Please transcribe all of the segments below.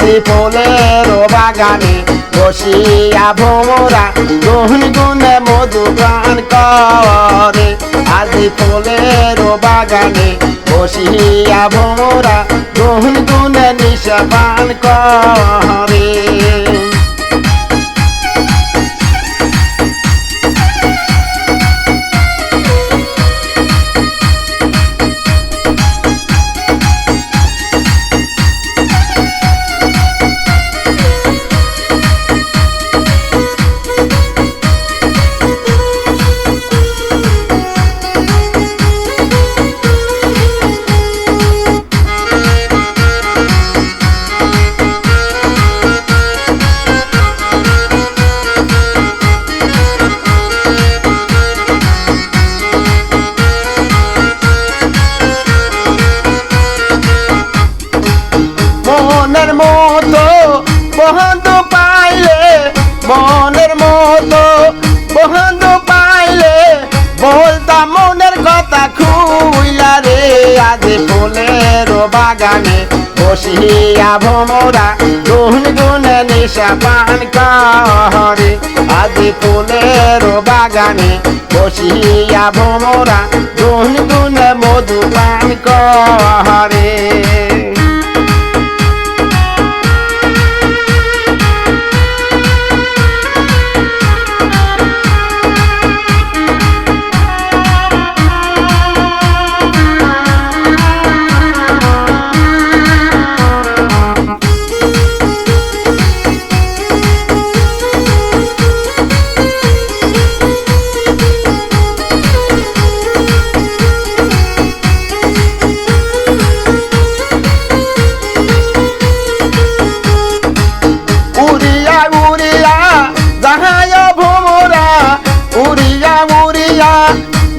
আজি ফুলের বাগানে বসিয়া ভোমরা গুনগুনে মধু পান করে। আজি ফুলের বাগানে বসিয়া ভোমরা গুনগুনে নিশা পান করে। মনের মতো বন্ধু পাইলে, মনের মতো বন্ধু পাইলে বলতাম মনের কথা খুইলা রে। আজি ফুলের বাগানে বসিয়া ভোমরা গুনগুনে নিশা পান করে। আজি ফুলের বাগানে বসিয়া ভোমরা গুনগুনে মধু পান করে।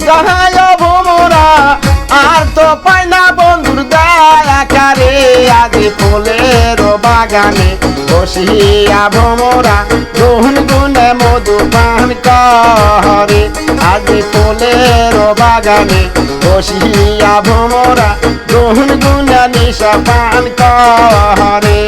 যাহায় ভোমরা আর তো পাই না বন্ধুর দয়া কারে। আজি ফুলের বাগানে বসিয়া ভোমরা গুনগুনে মধু পান করে। আজি ফুলের বাগানে বসিয়া ভোমরা গুনগুনে নিশা পান করে।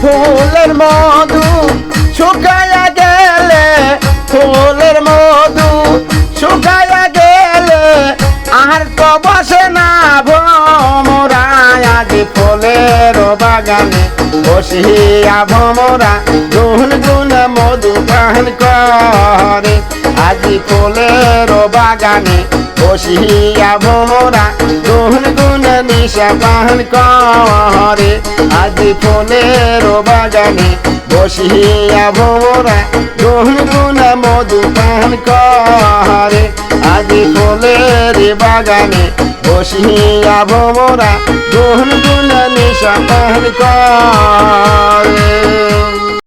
ফুলের মধু শুকায়া গেলে, ফুলের মধু শুকায়া গেলে আর তো বসে না ভোমরা। আজি ফুলের বাগানে বসিয়া ভোমরা গুনগুনে মধু পান করে। আজি ফুলের বাগানে বসিয়া ভোমরা গুনগুনে নিশা পান করে। আজি ফুলের বাগানে বসিয়া ভোমরা গুনগুনে মধু পান করে। আজি ফুলের বাগানে বসিয়া ভোমরা গুনগুনে নিশা পান করে।